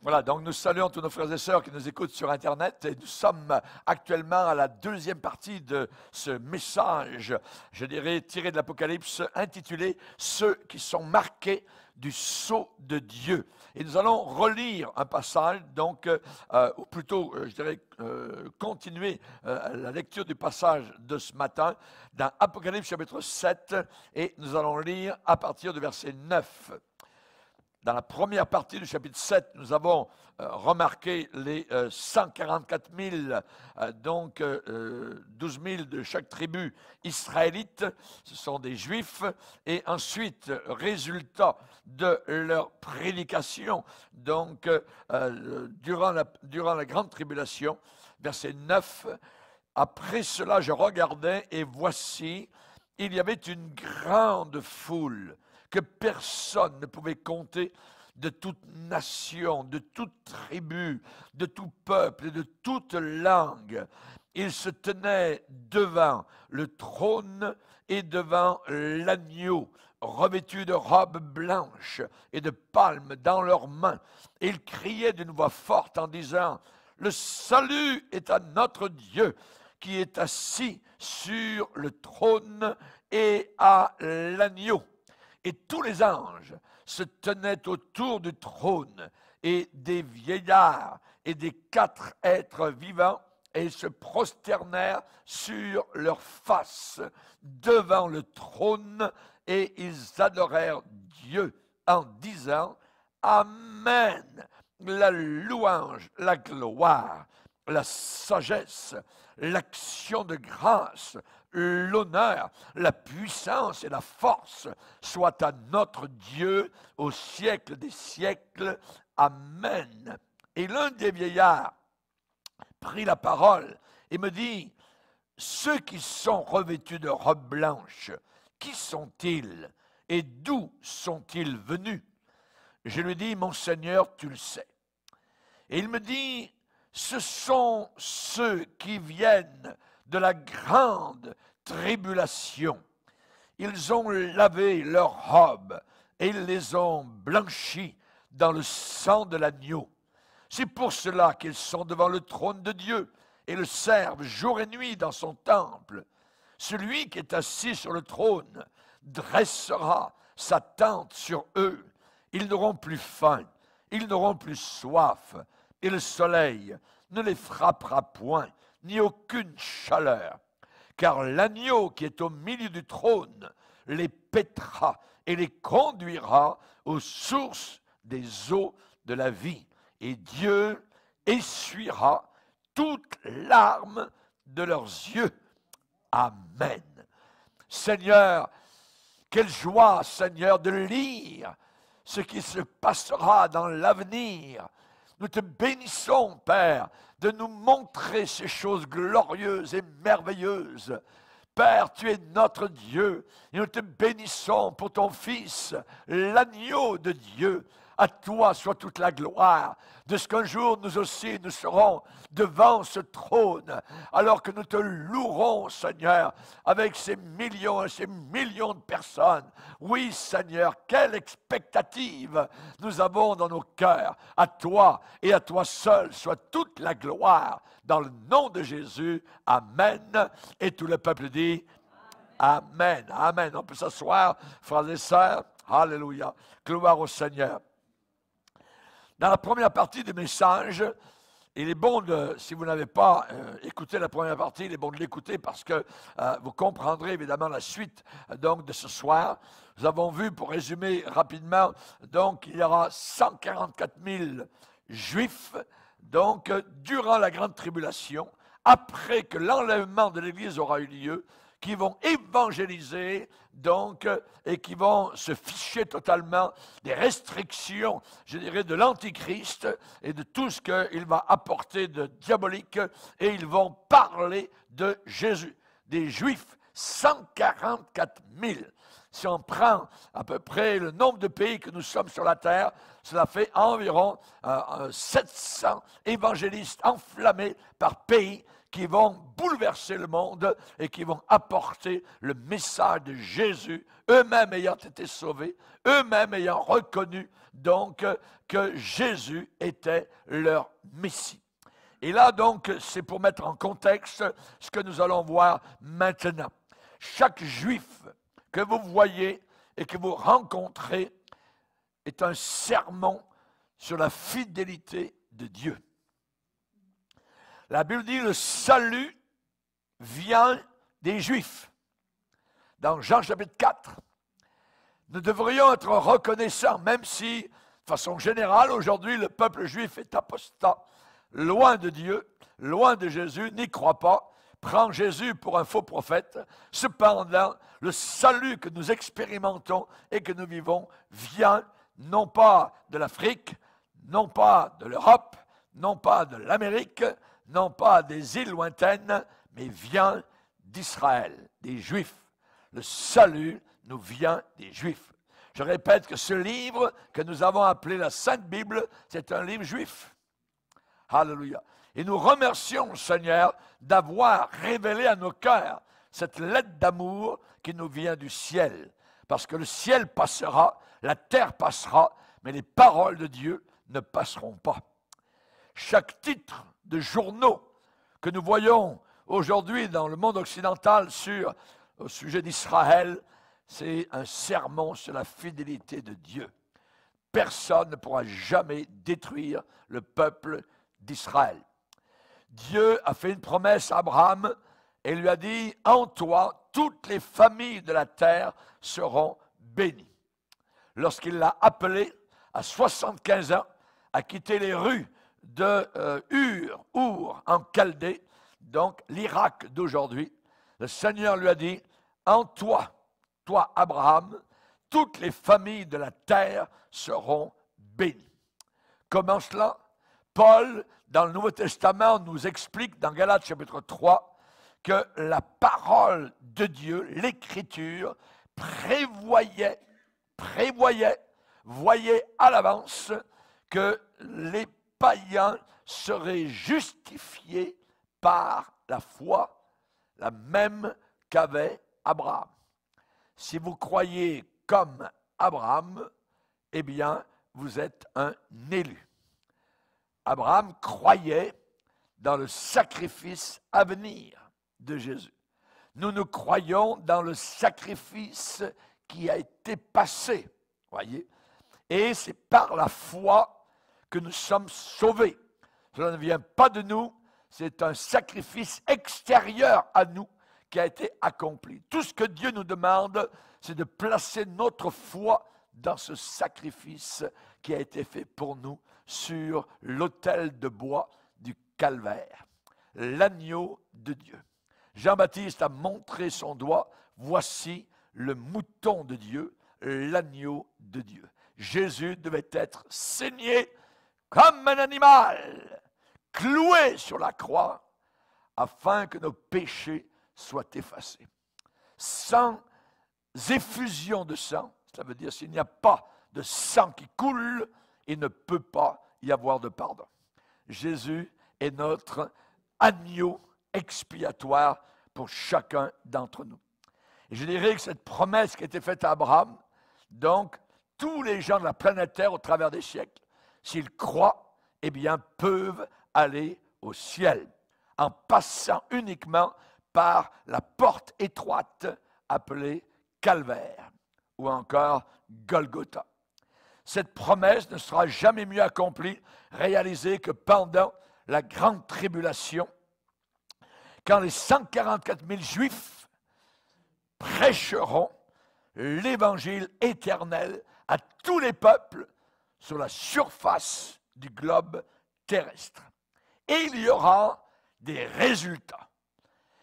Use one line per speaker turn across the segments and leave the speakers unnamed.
Voilà, donc nous saluons tous nos frères et sœurs qui nous écoutent sur Internet et nous sommes actuellement à la deuxième partie de ce message, je dirais, tiré de l'Apocalypse, intitulé « Ceux qui sont marqués du sceau de Dieu ». Et nous allons relire un passage, donc, ou plutôt, je dirais, continuer la lecture du passage de ce matin dans Apocalypse chapitre 7 et nous allons lire à partir du verset 9. Dans la première partie du chapitre 7, nous avons remarqué les 144 000, donc 12 000 de chaque tribu israélite, ce sont des Juifs, et ensuite, résultat de leur prédication, donc durant la grande tribulation, verset 9, « Après cela, je regardais, et voici, il y avait une grande foule, que personne ne pouvait compter, de toute nation, de toute tribu, de tout peuple et de toute langue. Ils se tenaient devant le trône et devant l'agneau, revêtus de robes blanches et de palmes dans leurs mains. Et ils criaient d'une voix forte en disant, « Le salut est à notre Dieu, qui est assis sur le trône et à l'agneau. » Et tous les anges se tenaient autour du trône, et des vieillards et des 4 êtres vivants, et ils se prosternèrent sur leur face devant le trône, et ils adorèrent Dieu en disant « Amen ». La louange, la gloire, la sagesse, l'action de grâce, l'honneur, la puissance et la force soient à notre Dieu au siècle des siècles. Amen. Et l'un des vieillards prit la parole et me dit, ceux qui sont revêtus de robes blanches, qui sont-ils et d'où sont-ils venus? Je lui dis, mon Seigneur, tu le sais. Et il me dit, ce sont ceux qui viennent de la grande tribulation. Ils ont lavé leurs robes et ils les ont blanchies dans le sang de l'agneau. C'est pour cela qu'ils sont devant le trône de Dieu et le servent jour et nuit dans son temple. Celui qui est assis sur le trône dressera sa tente sur eux. Ils n'auront plus faim, ils n'auront plus soif, et le soleil ne les frappera point, ni aucune chaleur. Car l'agneau qui est au milieu du trône les paîtra et les conduira aux sources des eaux de la vie. Et Dieu essuiera toute larme de leurs yeux. Amen. Seigneur, quelle joie, Seigneur, de lire ce qui se passera dans l'avenir. Nous te bénissons, Père, de nous montrer ces choses glorieuses et merveilleuses. Père, tu es notre Dieu, et nous te bénissons pour ton Fils, l'agneau de Dieu. À toi soit toute la gloire, de ce qu'un jour nous aussi nous serons devant ce trône, alors que nous te louerons, Seigneur, avec ces millions et ces millions de personnes. Oui, Seigneur, quelle expectative nous avons dans nos cœurs. À toi et à toi seul soit toute la gloire. Dans le nom de Jésus, Amen. Et tout le peuple dit Amen. Amen. On peut s'asseoir, frères et sœurs. Alléluia. Gloire au Seigneur. Dans la première partie du message, il est bon si vous n'avez pas écouté la première partie, il est bon de l'écouter parce que vous comprendrez évidemment la suite donc de ce soir. Nous avons vu, pour résumer rapidement, donc il y aura 144 000 Juifs, donc durant la grande tribulation, après que l'enlèvement de l'Église aura eu lieu, qui vont évangéliser, donc, et qui vont se ficher totalement des restrictions, je dirais, de l'Antichrist et de tout ce qu'il va apporter de diabolique, et ils vont parler de Jésus. Des Juifs, 144 000. Si on prend à peu près le nombre de pays que nous sommes sur la terre, cela fait environ 700 évangélistes enflammés par pays, qui vont bouleverser le monde et qui vont apporter le message de Jésus, eux-mêmes ayant été sauvés, eux-mêmes ayant reconnu donc que Jésus était leur Messie. Et là donc, c'est pour mettre en contexte ce que nous allons voir maintenant. Chaque Juif que vous voyez et que vous rencontrez est un sermon sur la fidélité de Dieu. La Bible dit le salut vient des Juifs. Dans Jean chapitre 4, nous devrions être reconnaissants, même si, de façon générale, aujourd'hui, le peuple juif est apostat, loin de Dieu, loin de Jésus, n'y croit pas, prend Jésus pour un faux prophète. Cependant, le salut que nous expérimentons et que nous vivons vient non pas de l'Afrique, non pas de l'Europe, non pas de l'Amérique, non pas des îles lointaines, mais vient d'Israël, des Juifs. Le salut nous vient des Juifs. Je répète que ce livre que nous avons appelé la Sainte Bible, c'est un livre juif. Alléluia. Et nous remercions le Seigneur d'avoir révélé à nos cœurs cette lettre d'amour qui nous vient du ciel. Parce que le ciel passera, la terre passera, mais les paroles de Dieu ne passeront pas. Chaque titre de journaux que nous voyons aujourd'hui dans le monde occidental au sujet d'Israël, c'est un sermon sur la fidélité de Dieu. Personne ne pourra jamais détruire le peuple d'Israël. Dieu a fait une promesse à Abraham et lui a dit « En toi, toutes les familles de la terre seront bénies. » Lorsqu'il l'a appelé à 75 ans à quitter les rues de Ur en Chaldée, donc l'Irak d'aujourd'hui, le Seigneur lui a dit « En toi, toi Abraham, toutes les familles de la terre seront bénies. » Comment cela? Paul, dans le Nouveau Testament, nous explique dans Galates chapitre 3 que la parole de Dieu, l'Écriture, voyait à l'avance que les païens seraient justifiés par la foi, la même qu'avait Abraham. Si vous croyez comme Abraham, eh bien, vous êtes un élu. Abraham croyait dans le sacrifice à venir de Jésus. Nous croyons dans le sacrifice qui a été passé, voyez. Et c'est par la foi que nous sommes sauvés. Cela ne vient pas de nous, c'est un sacrifice extérieur à nous qui a été accompli. Tout ce que Dieu nous demande, c'est de placer notre foi dans ce sacrifice qui a été fait pour nous sur l'autel de bois du calvaire. L'agneau de Dieu. Jean-Baptiste a montré son doigt. Voici le mouton de Dieu, l'agneau de Dieu. Jésus devait être saigné comme un animal, cloué sur la croix, afin que nos péchés soient effacés. Sans effusion de sang, ça veut dire s'il n'y a pas de sang qui coule, il ne peut pas y avoir de pardon. Jésus est notre agneau expiatoire pour chacun d'entre nous. Et je dirais que cette promesse qui a été faite à Abraham, donc tous les gens de la planète Terre au travers des siècles, s'ils croient, eh bien, peuvent aller au ciel en passant uniquement par la porte étroite appelée Calvaire ou encore Golgotha. Cette promesse ne sera jamais mieux accomplie, réalisée que pendant la grande tribulation, quand les 144 000 Juifs prêcheront l'évangile éternel à tous les peuples sur la surface du globe terrestre. Et il y aura des résultats.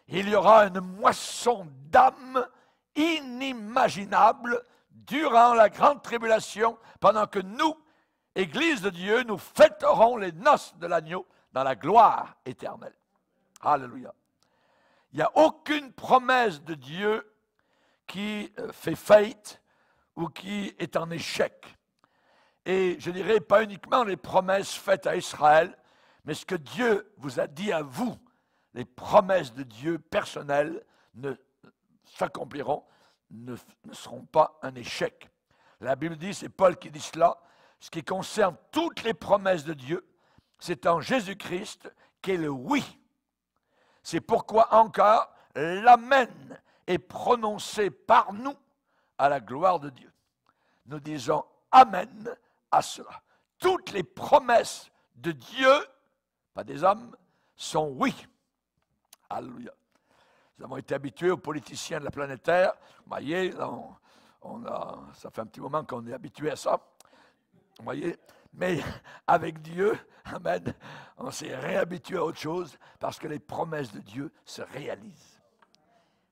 Il y aura une moisson d'âmes inimaginable durant la grande tribulation, pendant que nous, Église de Dieu, nous fêterons les noces de l'agneau dans la gloire éternelle. Alléluia. Il n'y a aucune promesse de Dieu qui fait faillite ou qui est en échec. Et je dirais pas uniquement les promesses faites à Israël, mais ce que Dieu vous a dit à vous, les promesses de Dieu personnelles ne s'accompliront, ne seront pas un échec. La Bible dit, c'est Paul qui dit cela, ce qui concerne toutes les promesses de Dieu, c'est en Jésus-Christ qu'est le oui. C'est pourquoi encore l'amen est prononcé par nous à la gloire de Dieu. Nous disons amen à cela. Toutes les promesses de Dieu, pas des hommes, sont oui. Alléluia. Nous avons été habitués aux politiciens de la planète Terre. Vous voyez, ça fait un petit moment qu'on est habitué à ça. Vous voyez, mais avec Dieu, amen, on s'est réhabitué à autre chose parce que les promesses de Dieu se réalisent.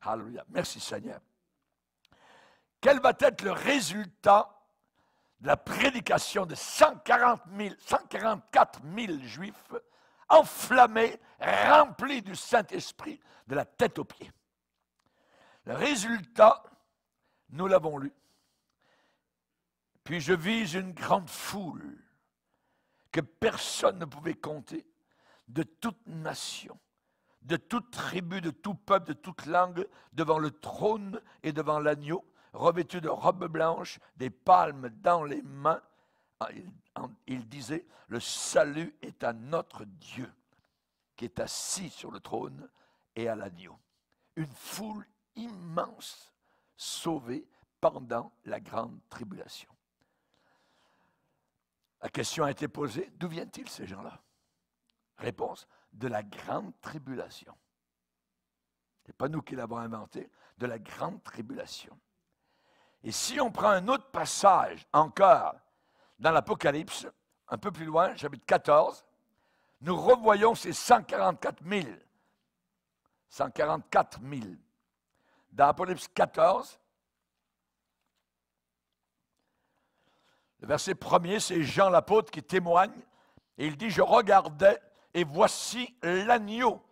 Alléluia. Merci Seigneur. Quel va être le résultat de la prédication de 144 000 Juifs enflammés, remplis du Saint-Esprit de la tête aux pieds? Le résultat, nous l'avons lu. Puis je vis une grande foule que personne ne pouvait compter, de toute nation, de toute tribu, de tout peuple, de toute langue, devant le trône et devant l'agneau, revêtus de robes blanches, des palmes dans les mains. Il disait, le salut est à notre Dieu, qui est assis sur le trône et à l'agneau. Une foule immense sauvée pendant la grande tribulation. La question a été posée, d'où viennent-ils ces gens-là? Réponse, de la grande tribulation. Ce n'est pas nous qui l'avons inventé, de la grande tribulation. Et si on prend un autre passage encore dans l'Apocalypse, un peu plus loin, chapitre 14, nous revoyons ces 144 000. 144 000. Dans l'Apocalypse 14, le verset 1er, c'est Jean l'apôtre qui témoigne, et il dit, je regardais, et voici l'agneau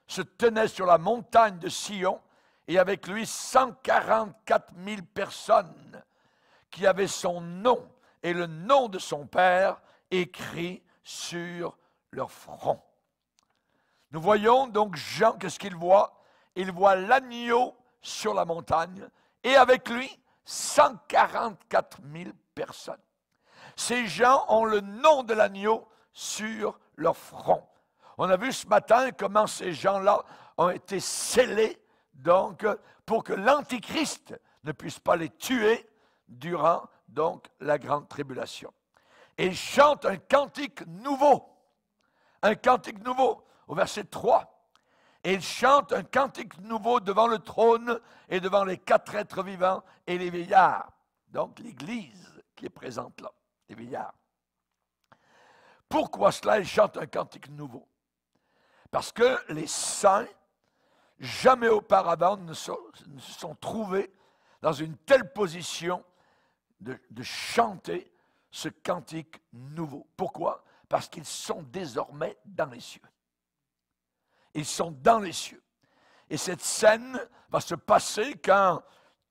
se tenait sur la montagne de Sion, et avec lui 144 000 personnes qui avaient son nom et le nom de son Père écrit sur leur front. Nous voyons donc Jean, qu'est-ce qu'il voit? Il voit l'agneau sur la montagne et avec lui 144 000 personnes. Ces gens ont le nom de l'agneau sur leur front. On a vu ce matin comment ces gens-là ont été scellés donc, pour que l'Antichrist ne puisse pas les tuer durant donc la grande tribulation. Et ils chantent un cantique nouveau. Un cantique nouveau, au verset 3. Et ils chantent un cantique nouveau devant le trône et devant les 4 êtres vivants et les vieillards. Donc l'Église qui est présente là, les vieillards. Pourquoi cela, ils chantent un cantique nouveau? Parce que les saints, jamais auparavant, ne se sont trouvés dans une telle position de chanter ce cantique nouveau. Pourquoi? Parce qu'ils sont désormais dans les cieux. Ils sont dans les cieux. Et cette scène va se passer quand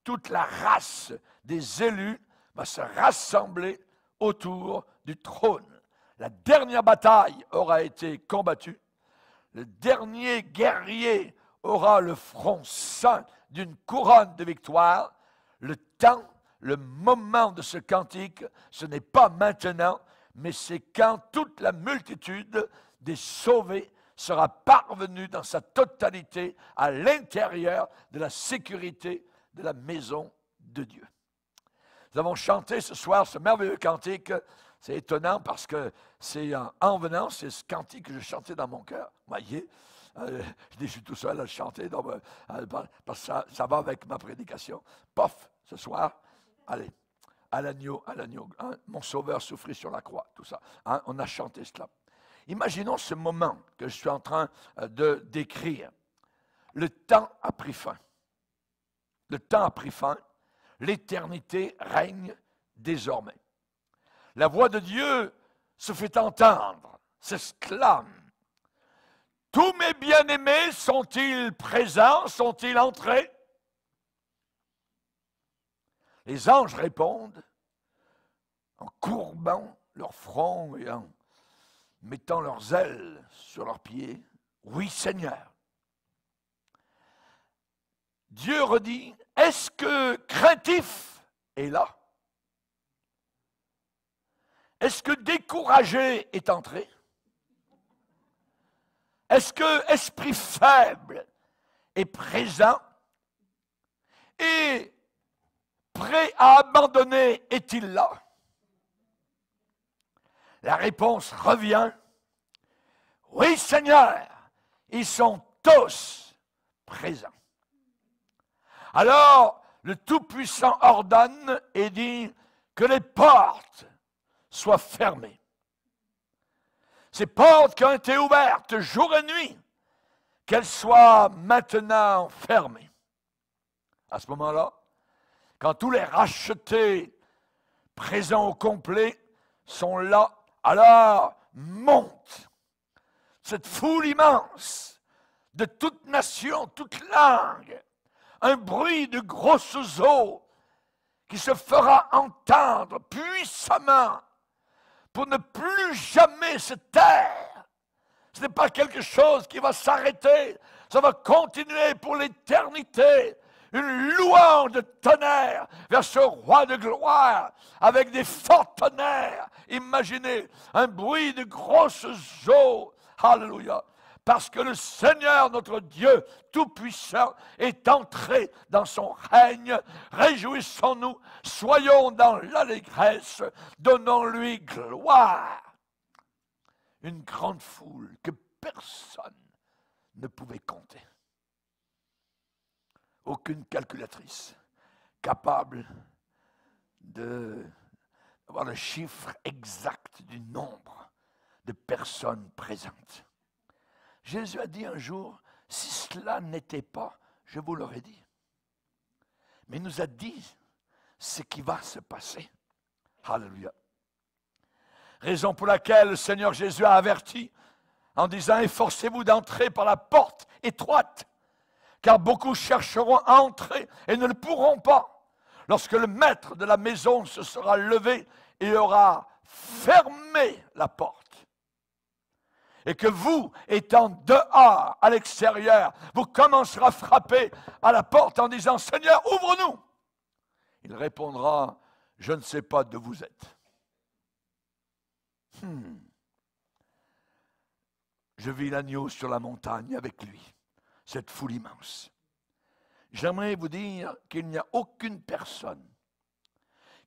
toute la race des élus va se rassembler autour du trône. La dernière bataille aura été combattue. Le dernier guerrier aura le front ceint d'une couronne de victoire. Le temps, le moment de ce cantique, ce n'est pas maintenant, mais c'est quand toute la multitude des sauvés sera parvenue dans sa totalité à l'intérieur de la sécurité de la maison de Dieu. Nous avons chanté ce soir ce merveilleux cantique. C'est étonnant parce que c'est en venant, c'est ce cantique que je chantais dans mon cœur. Vous voyez, je suis tout seul à le chanter, donc, parce que ça va avec ma prédication. Pof, ce soir, allez, à l'agneau, hein, mon sauveur souffrit sur la croix, tout ça. Hein, on a chanté cela. Imaginons ce moment que je suis en train de décrire. Le temps a pris fin. Le temps a pris fin. L'éternité règne désormais. La voix de Dieu se fait entendre, s'exclame. Tous mes bien-aimés sont-ils présents? Sont-ils entrés? Les anges répondent en courbant leur front et en mettant leurs ailes sur leurs pieds. Oui, Seigneur. Dieu redit, est-ce que craintif est là? Est-ce que découragé est entré? Est-ce que esprit faible est présent? Et prêt à abandonner est-il là? La réponse revient. Oui, Seigneur, ils sont tous présents. Alors, le Tout-Puissant ordonne et dit que les portes soient fermées. Ces portes qui ont été ouvertes jour et nuit, qu'elles soient maintenant fermées. À ce moment-là, quand tous les rachetés présents au complet sont là, alors monte cette foule immense de toute nation, toute langue, un bruit de grosses eaux qui se fera entendre puissamment pour ne plus jamais se taire. Ce n'est pas quelque chose qui va s'arrêter, ça va continuer pour l'éternité. Une louange de tonnerre vers ce roi de gloire, avec des forts tonnerres. Imaginez un bruit de grosses eaux. Alléluia. Parce que le Seigneur, notre Dieu Tout-Puissant, est entré dans son règne. Réjouissons-nous, soyons dans l'allégresse, donnons-lui gloire. Une grande foule que personne ne pouvait compter. Aucune calculatrice capable d'avoir le chiffre exact du nombre de personnes présentes. Jésus a dit un jour, si cela n'était pas, je vous l'aurais dit. Mais il nous a dit ce qui va se passer. Alléluia. Raison pour laquelle le Seigneur Jésus a averti en disant, efforcez-vous d'entrer par la porte étroite, car beaucoup chercheront à entrer et ne le pourront pas. Lorsque le maître de la maison se sera levé et aura fermé la porte, et que vous, étant dehors, à l'extérieur, vous commencerez à frapper à la porte en disant, Seigneur, ouvre-nous. Il répondra, je ne sais pas d'où vous êtes. Je vis l'agneau sur la montagne avec lui, cette foule immense. J'aimerais vous dire qu'il n'y a aucune personne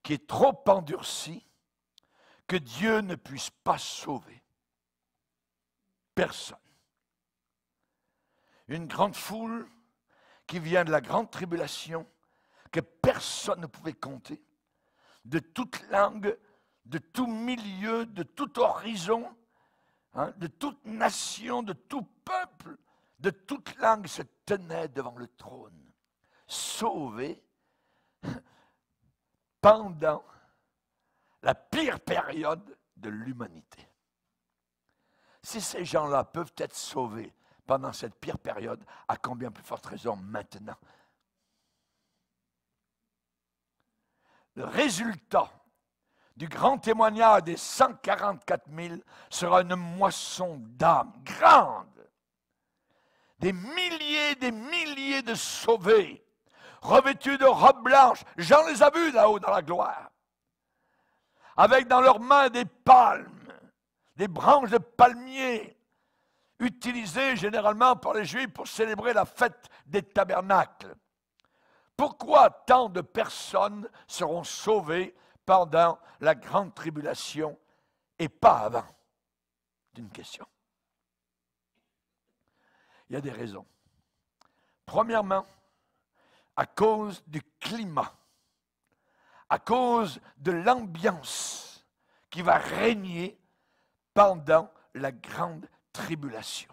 qui est trop endurcie que Dieu ne puisse pas sauver. Personne. Une grande foule qui vient de la grande tribulation, que personne ne pouvait compter, de toute langue, de tout milieu, de tout horizon, de toute nation, de tout peuple, de toute langue se tenait devant le trône, sauvé pendant la pire période de l'humanité. Si ces gens-là peuvent être sauvés pendant cette pire période, à combien plus forte raison maintenant? Le résultat du grand témoignage des 144 000 sera une moisson d'âmes grande. Des milliers de sauvés, revêtus de robes blanches. Jean les a vus là-haut dans la gloire. Avec dans leurs mains des palmes, des branches de palmiers, utilisées généralement par les Juifs pour célébrer la fête des tabernacles. Pourquoi tant de personnes seront sauvées pendant la grande tribulation et pas avant? C'est une question. Il y a des raisons. Premièrement, à cause du climat, à cause de l'ambiance qui va régner pendant la grande tribulation.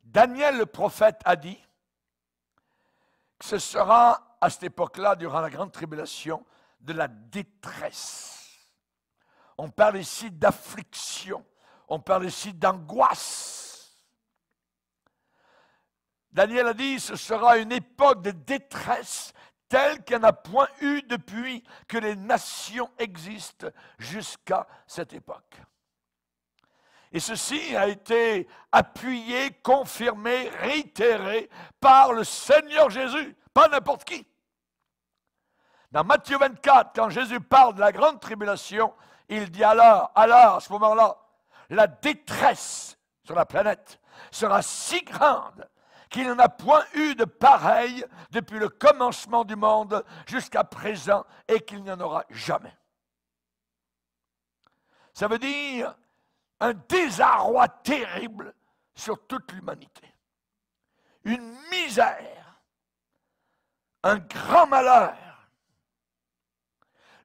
Daniel le prophète a dit que ce sera à cette époque-là, durant la grande tribulation, de la détresse. On parle ici d'affliction, on parle ici d'angoisse. Daniel a dit, ce sera une époque de détresse telle qu'il n'y en a point eu depuis que les nations existent jusqu'à cette époque. Et ceci a été appuyé, confirmé, réitéré par le Seigneur Jésus, pas n'importe qui. Dans Matthieu 24, quand Jésus parle de la grande tribulation, il dit alors, à ce moment-là, la détresse sur la planète sera si grande qu'il n'y en a point eu de pareil depuis le commencement du monde jusqu'à présent et qu'il n'y en aura jamais. Ça veut dire un désarroi terrible sur toute l'humanité. Une misère, un grand malheur.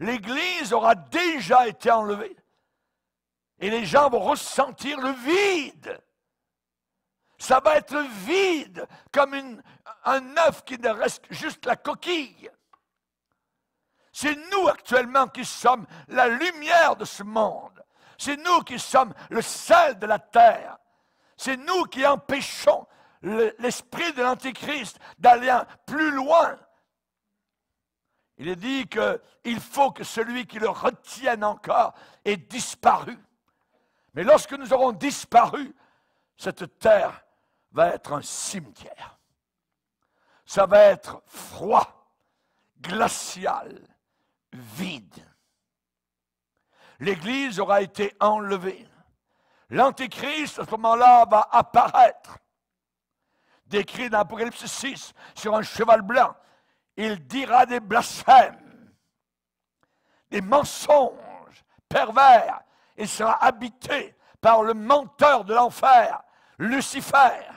L'Église aura déjà été enlevée et les gens vont ressentir le vide. Ça va être vide comme un œuf qui ne reste juste la coquille. C'est nous actuellement qui sommes la lumière de ce monde. C'est nous qui sommes le sel de la terre. C'est nous qui empêchons l'esprit de l'Antéchrist d'aller plus loin. Il est dit qu'il faut que celui qui le retienne encore ait disparu. Mais lorsque nous aurons disparu, cette terre va être un cimetière. Ça va être froid, glacial, vide. L'Église aura été enlevée. L'Antéchrist, à ce moment-là, va apparaître. Décrit dans Apocalypse 6, sur un cheval blanc. Il dira des blasphèmes, des mensonges pervers. Il sera habité par le menteur de l'enfer, Lucifer.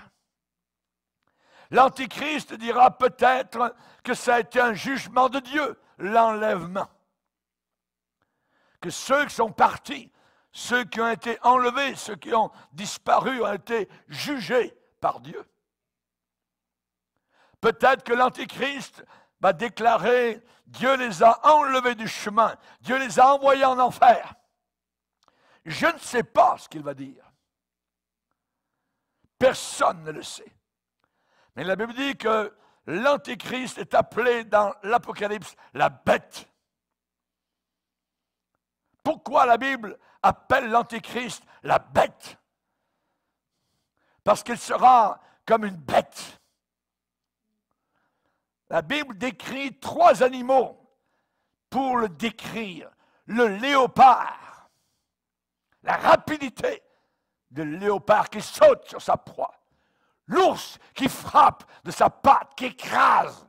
L'Antichrist dira peut-être que ça a été un jugement de Dieu, l'enlèvement. Que ceux qui sont partis, ceux qui ont été enlevés, ceux qui ont disparu ont été jugés par Dieu. Peut-être que l'Antichrist va déclarer « Dieu les a enlevés du chemin, Dieu les a envoyés en enfer ». Je ne sais pas ce qu'il va dire. Personne ne le sait. Mais la Bible dit que l'Antéchrist est appelé dans l'Apocalypse la bête. Pourquoi la Bible appelle l'Antéchrist la bête? Parce qu'il sera comme une bête. La Bible décrit 3 animaux pour le décrire. Le léopard, la rapidité de léopard qui saute sur sa proie. L'ours qui frappe de sa patte, qui écrase.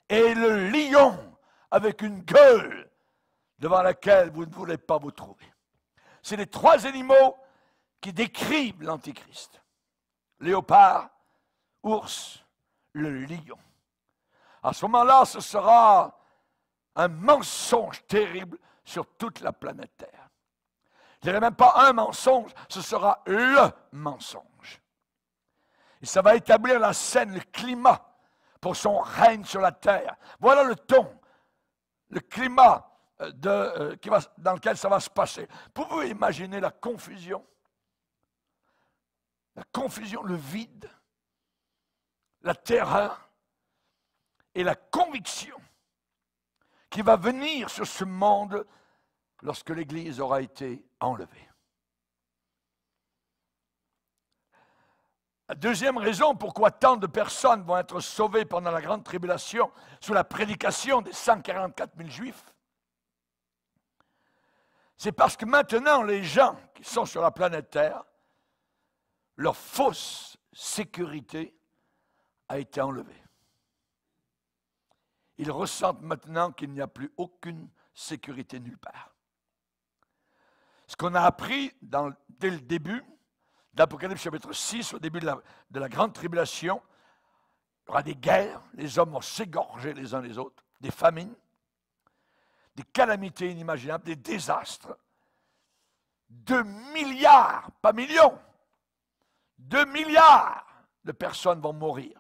Et le lion avec une gueule devant laquelle vous ne voulez pas vous trouver. C'est les 3 animaux qui décrivent l'Antéchrist. Léopard, ours, le lion. À ce moment-là, ce sera un mensonge terrible sur toute la planète Terre. Je ne dirais même pas un mensonge, ce sera le mensonge. Et ça va établir la scène, le climat pour son règne sur la terre. Voilà le ton, le climat dans lequel ça va se passer. Pouvez-vous imaginer la confusion? La confusion, le vide, la terreur et la conviction qui va venir sur ce monde lorsque l'Église aura été enlevée. La deuxième raison pourquoi tant de personnes vont être sauvées pendant la grande tribulation sous la prédication des 144 000 Juifs, c'est parce que maintenant les gens qui sont sur la planète Terre, leur fausse sécurité a été enlevée. Ils ressentent maintenant qu'il n'y a plus aucune sécurité nulle part. Ce qu'on a appris dès le début d'Apocalypse chapitre 6, au début de la grande tribulation, il y aura des guerres, les hommes vont s'égorger les uns les autres, des famines, des calamités inimaginables, des désastres. 2 milliards, pas millions, 2 milliards de personnes vont mourir.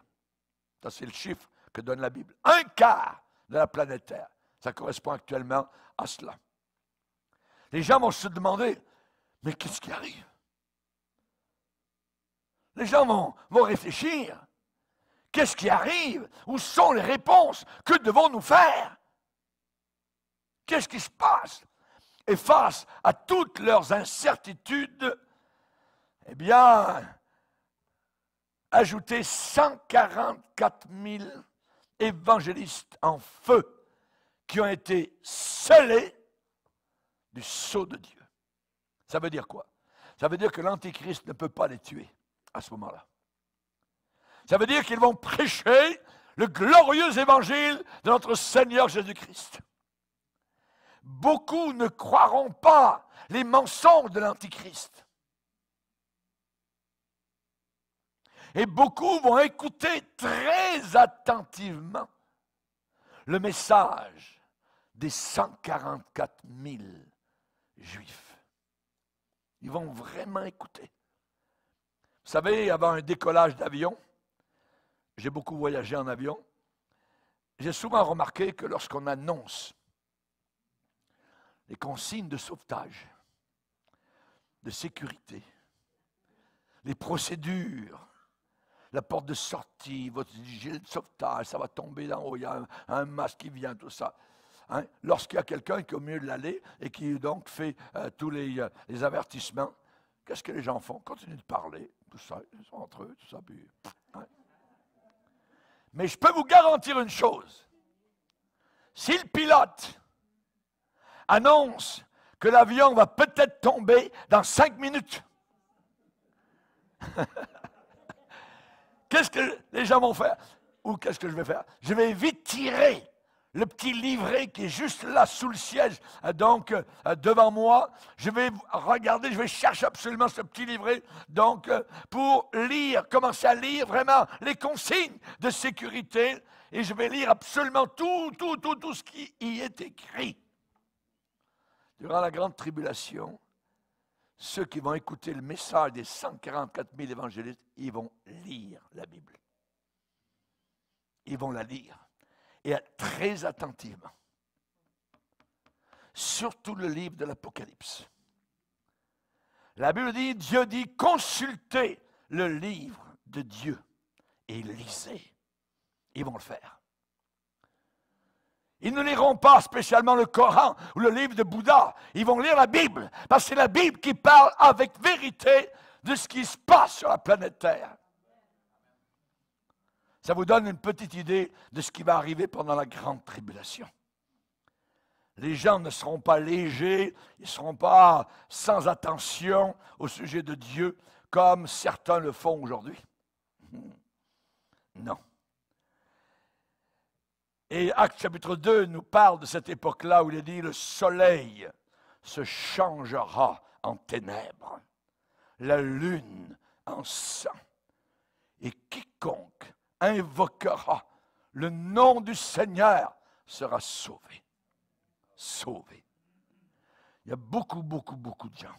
Ça, c'est le chiffre que donne la Bible. 1/4 de la planète Terre. Ça correspond actuellement à cela. Les gens vont se demander, mais qu'est-ce qui arrive? Les gens vont réfléchir. Qu'est-ce qui arrive? Où sont les réponses? Que devons-nous faire? Qu'est-ce qui se passe? Et face à toutes leurs incertitudes, eh bien, ajouter 144 000 évangélistes en feu qui ont été scellés du sceau de Dieu. Ça veut dire quoi? Ça veut dire que l'Antichrist ne peut pas les tuer à ce moment-là. Ça veut dire qu'ils vont prêcher le glorieux évangile de notre Seigneur Jésus-Christ. Beaucoup ne croiront pas les mensonges de l'Antichrist. Et beaucoup vont écouter très attentivement le message des 144 000 Juifs. Ils vont vraiment écouter. Vous savez, avant un décollage d'avion, j'ai beaucoup voyagé en avion, j'ai souvent remarqué que lorsqu'on annonce les consignes de sauvetage, de sécurité, les procédures, la porte de sortie, votre gilet de sauvetage, ça va tomber d'en haut, il y a un masque qui vient, tout ça. Hein? Lorsqu'il y a quelqu'un qui est au milieu de l'allée et qui donc fait tous les avertissements, qu'est-ce que les gens font? Continuent de parler, tout ça, ils sont entre eux, tout ça. Puis, hein? Mais je peux vous garantir une chose. Si le pilote annonce que l'avion va peut-être tomber dans 5 minutes, qu'est-ce que les gens vont faire? Ou qu'est-ce que je vais faire? Je vais vite tirer le petit livret qui est juste là sous le siège, donc devant moi. Je vais regarder, je vais chercher absolument ce petit livret, donc pour lire, commencer à lire vraiment les consignes de sécurité, et je vais lire absolument tout ce qui y est écrit. Durant la grande tribulation, ceux qui vont écouter le message des 144 000 évangélistes, ils vont lire la Bible. Ils vont la lire. Et très attentivement. Surtout le livre de l'Apocalypse. La Bible dit, Dieu dit, consultez le livre de Dieu et lisez. Ils vont le faire. Ils ne liront pas spécialement le Coran ou le livre de Bouddha. Ils vont lire la Bible, parce que c'est la Bible qui parle avec vérité de ce qui se passe sur la planète Terre. Ça vous donne une petite idée de ce qui va arriver pendant la grande tribulation. Les gens ne seront pas légers, ils ne seront pas sans attention au sujet de Dieu, comme certains le font aujourd'hui. Non. Et Actes chapitre 2 nous parle de cette époque-là où il est dit « Le soleil se changera en ténèbres, la lune en sang, et quiconque invoquera le nom du Seigneur sera sauvé. » Sauvé. Il y a beaucoup de gens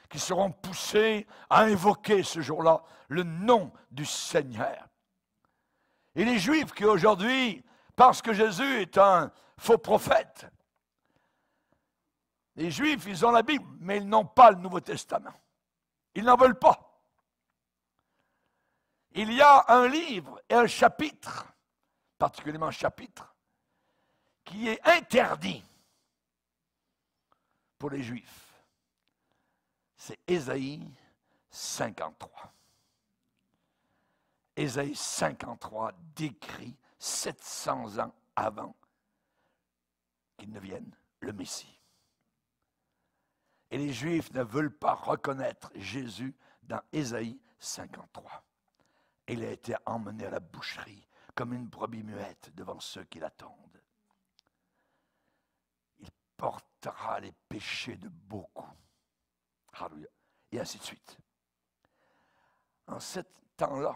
qui seront poussés à invoquer ce jour-là le nom du Seigneur. Et les Juifs qui aujourd'hui pensent que Jésus est un faux prophète, les Juifs, ils ont la Bible, mais ils n'ont pas le Nouveau Testament. Ils n'en veulent pas. Il y a un livre et un chapitre, particulièrement un chapitre, qui est interdit pour les Juifs. C'est Ésaïe 53. Ésaïe 53 décrit 700 ans avant qu'il ne vienne le Messie. Et les Juifs ne veulent pas reconnaître Jésus dans Ésaïe 53. Il a été emmené à la boucherie comme une brebis muette devant ceux qui l'attendent. Il portera les péchés de beaucoup. Alléluia. Et ainsi de suite. En ce temps-là,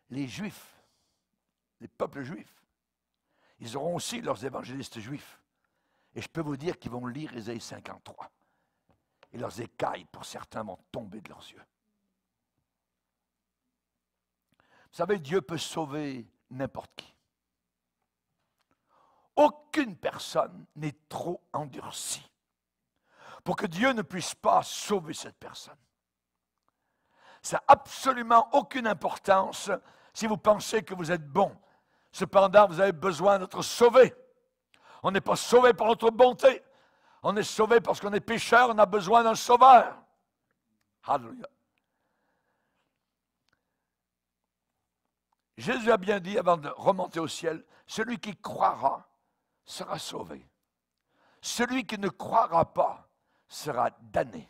les Juifs, les peuples juifs, ils auront aussi leurs évangélistes juifs. Et je peux vous dire qu'ils vont lire Ésaïe 53. Et leurs écailles, pour certains, vont tomber de leurs yeux. Vous savez, Dieu peut sauver n'importe qui. Aucune personne n'est trop endurcie pour que Dieu ne puisse pas sauver cette personne. Ça n'a absolument aucune importance si vous pensez que vous êtes bon. Cependant, vous avez besoin d'être sauvé. On n'est pas sauvé par notre bonté. On est sauvé parce qu'on est pécheur, on a besoin d'un sauveur. Alléluia. Jésus a bien dit, avant de remonter au ciel, celui qui croira sera sauvé. celui qui ne croira pas sera damné.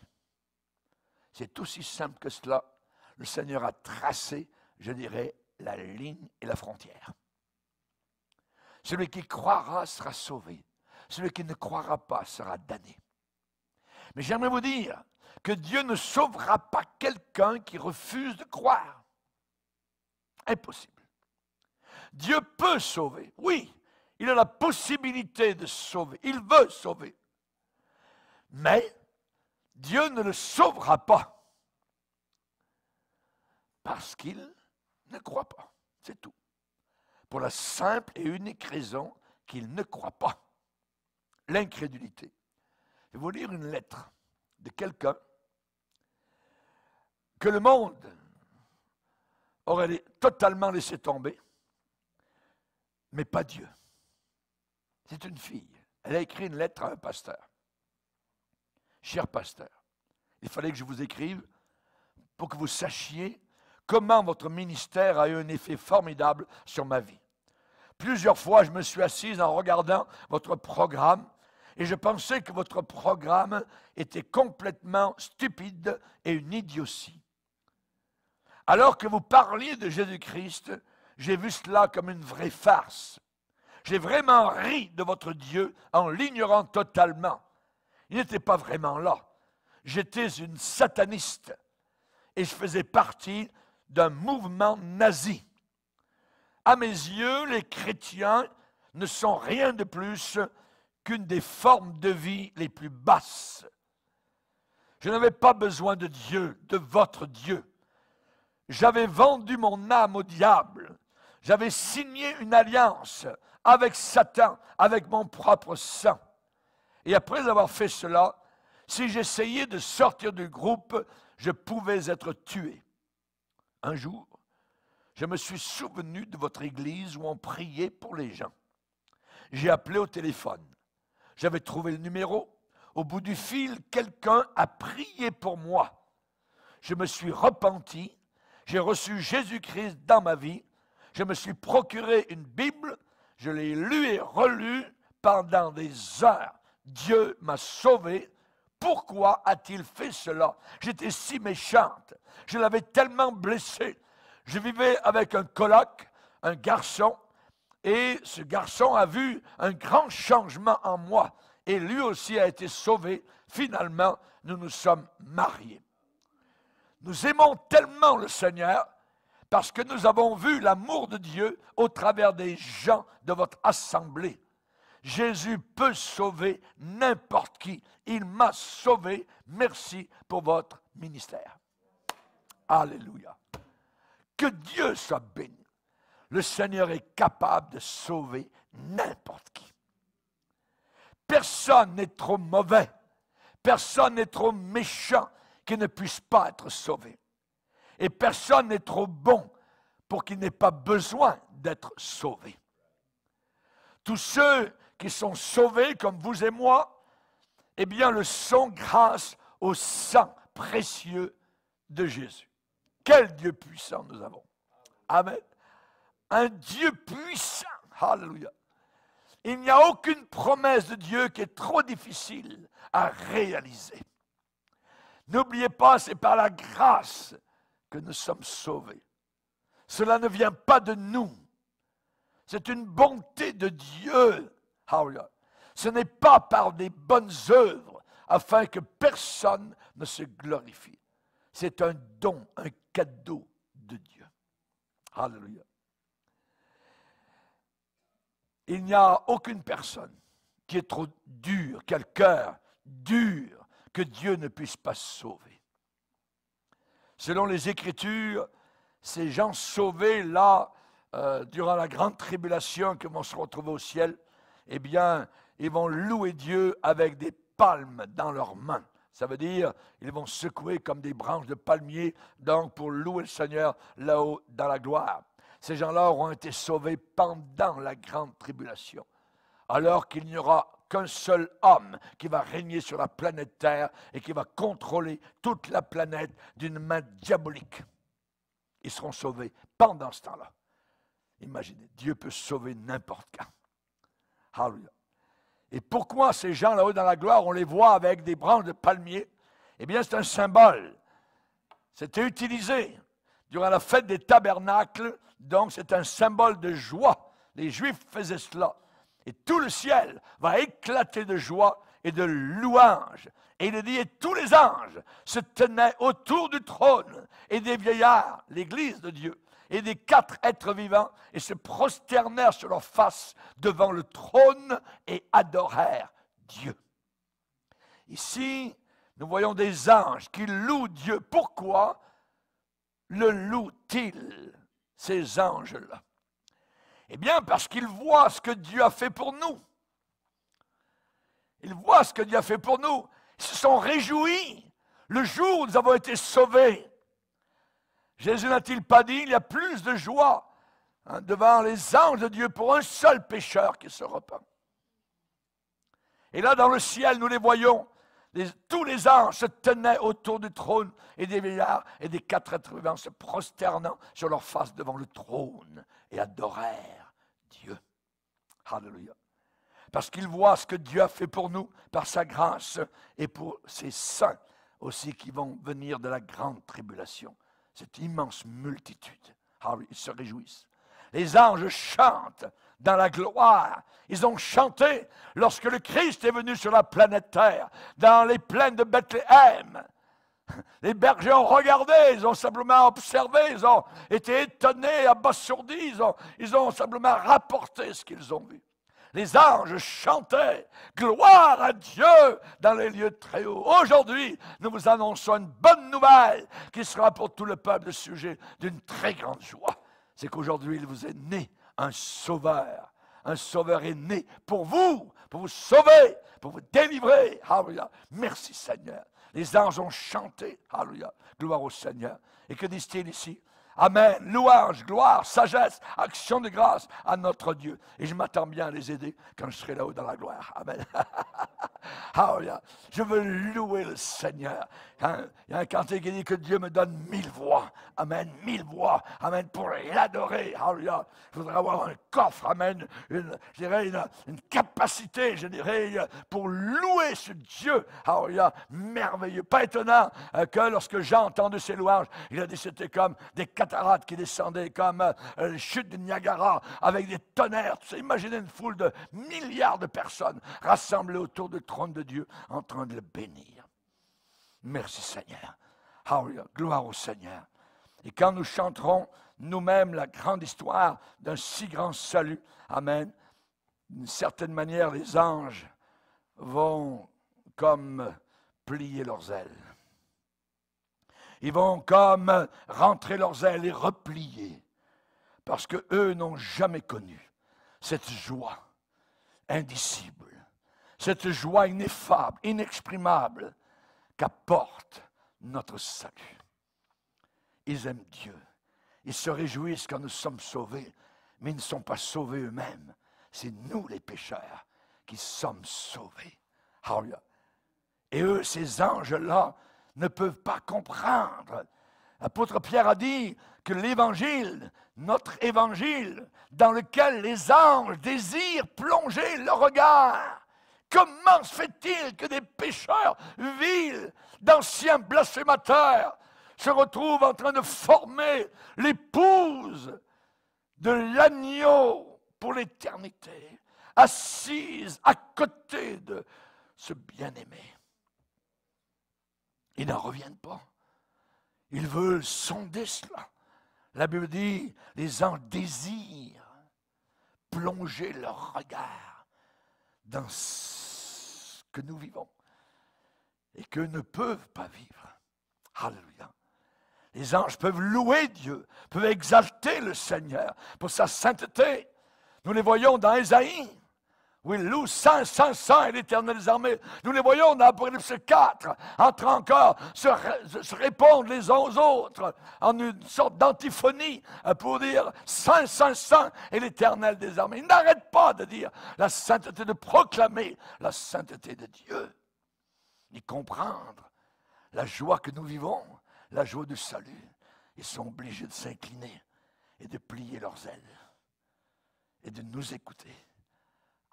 C'est aussi simple que cela. Le Seigneur a tracé, je dirais, la ligne et la frontière. Celui qui croira sera sauvé. Celui qui ne croira pas sera damné. Mais j'aimerais vous dire que Dieu ne sauvera pas quelqu'un qui refuse de croire. Impossible. Dieu peut sauver, oui, il a la possibilité de sauver, il veut sauver. Mais Dieu ne le sauvera pas parce qu'il ne croit pas, c'est tout. Pour la simple et unique raison qu'il ne croit pas. L'incrédulité. Je vais vous lire une lettre de quelqu'un que le monde aurait totalement laissé tomber, mais pas Dieu. C'est une fille. Elle a écrit une lettre à un pasteur. Cher pasteur, il fallait que je vous écrive pour que vous sachiez comment votre ministère a eu un effet formidable sur ma vie. Plusieurs fois, je me suis assise en regardant votre programme et je pensais que votre programme était complètement stupide et une idiotie. Alors que vous parliez de Jésus-Christ, j'ai vu cela comme une vraie farce. J'ai vraiment ri de votre Dieu en l'ignorant totalement. Il n'était pas vraiment là. J'étais une sataniste et je faisais partie d'un mouvement nazi. À mes yeux, les chrétiens ne sont rien de plus qu'une des formes de vie les plus basses. Je n'avais pas besoin de Dieu, de votre Dieu. J'avais vendu mon âme au diable. J'avais signé une alliance avec Satan, avec mon propre sang. Et après avoir fait cela, si j'essayais de sortir du groupe, je pouvais être tué. Un jour, je me suis souvenu de votre église où on priait pour les gens. J'ai appelé au téléphone. J'avais trouvé le numéro. Au bout du fil, quelqu'un a prié pour moi. Je me suis repenti. J'ai reçu Jésus-Christ dans ma vie. Je me suis procuré une Bible. Je l'ai lue et relue pendant des heures. Dieu m'a sauvé. Pourquoi a-t-il fait cela? J'étais si méchante. Je l'avais tellement blessé. Je vivais avec un coloc, un garçon, et ce garçon a vu un grand changement en moi. Et lui aussi a été sauvé. Finalement, nous nous sommes mariés. Nous aimons tellement le Seigneur parce que nous avons vu l'amour de Dieu au travers des gens de votre assemblée. Jésus peut sauver n'importe qui. Il m'a sauvé. Merci pour votre ministère. Alléluia. Que Dieu soit béni. Le Seigneur est capable de sauver n'importe qui. Personne n'est trop mauvais. Personne n'est trop méchant qui ne puisse pas être sauvé. Et personne n'est trop bon pour qu'il n'ait pas besoin d'être sauvé. Tous ceux qui sont sauvés, comme vous et moi, eh bien, le sont grâce au sang précieux de Jésus. Quel Dieu puissant nous avons. Amen. Un Dieu puissant. Alléluia. Il n'y a aucune promesse de Dieu qui est trop difficile à réaliser. N'oubliez pas, c'est par la grâce que nous sommes sauvés. Cela ne vient pas de nous. C'est une bonté de Dieu. Alléluia. Ce n'est pas par des bonnes œuvres afin que personne ne se glorifie. C'est un don, un cadeau de Dieu. Alléluia. Il n'y a aucune personne qui est trop dure, qui a le cœur dur, que Dieu ne puisse pas sauver. Selon les Écritures, ces gens sauvés là, durant la grande tribulation qui vont se retrouver au ciel, eh bien, ils vont louer Dieu avec des palmes dans leurs mains. Ça veut dire, ils vont secouer comme des branches de palmier, donc pour louer le Seigneur là-haut dans la gloire. Ces gens-là auront été sauvés pendant la grande tribulation, alors qu'il n'y aura qu'un seul homme qui va régner sur la planète Terre et qui va contrôler toute la planète d'une main diabolique. Ils seront sauvés pendant ce temps-là. Imaginez, Dieu peut sauver n'importe quand. Alléluia. Et pourquoi ces gens là-haut dans la gloire, on les voit avec des branches de palmier? Eh bien, c'est un symbole. C'était utilisé durant la fête des tabernacles, donc c'est un symbole de joie. Les Juifs faisaient cela. Et tout le ciel va éclater de joie et de louange. Et il est dit, et tous les anges se tenaient autour du trône, et des vieillards, l'Église de Dieu, et des 4 êtres vivants, et se prosternèrent sur leur face devant le trône et adorèrent Dieu. Ici, nous voyons des anges qui louent Dieu. Pourquoi le louent-ils, ces anges-là? Eh bien, parce qu'ils voient ce que Dieu a fait pour nous. Ils voient ce que Dieu a fait pour nous. Ils se sont réjouis le jour où nous avons été sauvés. Jésus n'a-t-il pas dit, il y a plus de joie devant les anges de Dieu pour un seul pécheur qui se repent. Et là, dans le ciel, nous les voyons. Tous les anges se tenaient autour du trône et des vieillards et des 4 êtres vivants se prosternant sur leur face devant le trône et adorèrent Dieu. Alléluia. Parce qu'ils voient ce que Dieu a fait pour nous par sa grâce et pour ses saints aussi qui vont venir de la grande tribulation. Cette immense multitude. Ah oui, ils se réjouissent. Les anges chantent dans la gloire. Ils ont chanté lorsque le Christ est venu sur la planète Terre, dans les plaines de Bethléem. Les bergers ont regardé, ils ont simplement observé, ils ont été étonnés, abasourdis, ils ont simplement rapporté ce qu'ils ont vu. Les anges chantaient « Gloire à Dieu » dans les lieux très hauts. Aujourd'hui, nous vous annonçons une bonne nouvelle qui sera pour tout le peuple le sujet d'une très grande joie. C'est qu'aujourd'hui, il vous est né un sauveur. Un sauveur est né pour vous sauver, pour vous délivrer. Alléluia. Merci Seigneur. Les anges ont chanté. Alléluia. Gloire au Seigneur. Et que disent-ils ici? Amen. Louange, gloire, sagesse, action de grâce à notre Dieu. Et je m'attends bien à les aider quand je serai là-haut dans la gloire. Amen. Alléluia. Je veux louer le Seigneur. Il y a un cantique qui dit que Dieu me donne 1000 voix. Amen. 1000 voix. Amen. Pour l'adorer. Alléluia. Je voudrais avoir un coffre. Amen. Une capacité, je dirais, pour louer ce Dieu. Alléluia. Merveilleux. Pas étonnant que lorsque Jean a entendu ces louanges, il a dit c'était comme des cataractes qui descendaient, comme les chutes de Niagara, avec des tonnerres. Tu sais, imaginez une foule de milliards de personnes rassemblées autour du trône de Dieu, en train de le bénir. Merci Seigneur. Alléluia. Gloire au Seigneur. Et quand nous chanterons nous-mêmes la grande histoire d'un si grand salut, amen, d'une certaine manière, les anges vont comme plier leurs ailes. Ils vont comme rentrer leurs ailes et replier, parce qu'eux n'ont jamais connu cette joie indicible, cette joie ineffable, inexprimable qu'apporte notre salut. Ils aiment Dieu. Ils se réjouissent quand nous sommes sauvés, mais ils ne sont pas sauvés eux-mêmes. C'est nous les pécheurs qui sommes sauvés. Alléluia. Et eux, ces anges-là, ne peuvent pas comprendre. L'apôtre Pierre a dit que l'évangile, notre évangile, dans lequel les anges désirent plonger leur regard. Comment se fait-il que des pécheurs vils, d'anciens blasphémateurs, se retrouvent en train de former l'épouse de l'agneau pour l'éternité, assise à côté de ce bien-aimé? Ils n'en reviennent pas. Ils veulent sonder cela. La Bible dit, les anges désirent plonger leur regard dans ce que nous vivons et qu'eux ne peuvent pas vivre. Alléluia. Les anges peuvent louer Dieu, peuvent exalter le Seigneur pour sa sainteté. Nous les voyons dans Ésaïe. Oui, loue saint, saint, saint et l'Éternel des armées. Nous les voyons dans Apocalypse 4, en train encore se répondre les uns aux autres en une sorte d'antiphonie pour dire saint, saint, saint et l'Éternel des armées. Ils n'arrêtent pas de dire la sainteté, de proclamer la sainteté de Dieu. Ni comprendre la joie que nous vivons, la joie du salut. Ils sont obligés de s'incliner et de plier leurs ailes et de nous écouter.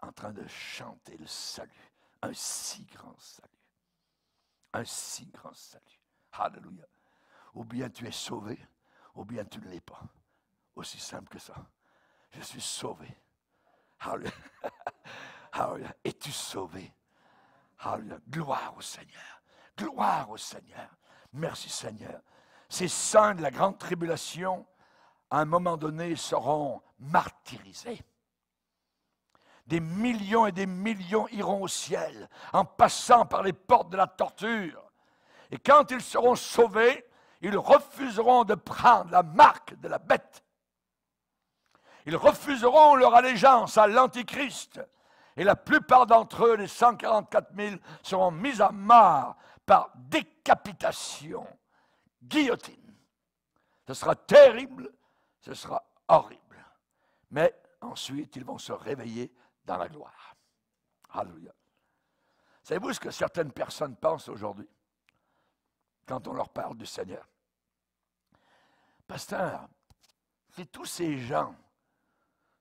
en train de chanter le salut. Un si grand salut. Un si grand salut. Alléluia. Ou bien tu es sauvé, ou bien tu ne l'es pas. Aussi simple que ça. Je suis sauvé. Alléluia. Alléluia. Es-tu sauvé? Alléluia. Gloire au Seigneur. Gloire au Seigneur. Merci Seigneur. Ces saints de la grande tribulation, à un moment donné, seront martyrisés. Des millions et des millions iront au ciel en passant par les portes de la torture. Et quand ils seront sauvés, ils refuseront de prendre la marque de la bête. Ils refuseront leur allégeance à l'Antichrist. Et la plupart d'entre eux, les 144 000, seront mis à mort par décapitation, guillotine. Ce sera terrible, ce sera horrible. Mais ensuite, ils vont se réveiller dans la gloire. Alléluia. Savez-vous ce que certaines personnes pensent aujourd'hui quand on leur parle du Seigneur? Pasteur, si tous ces gens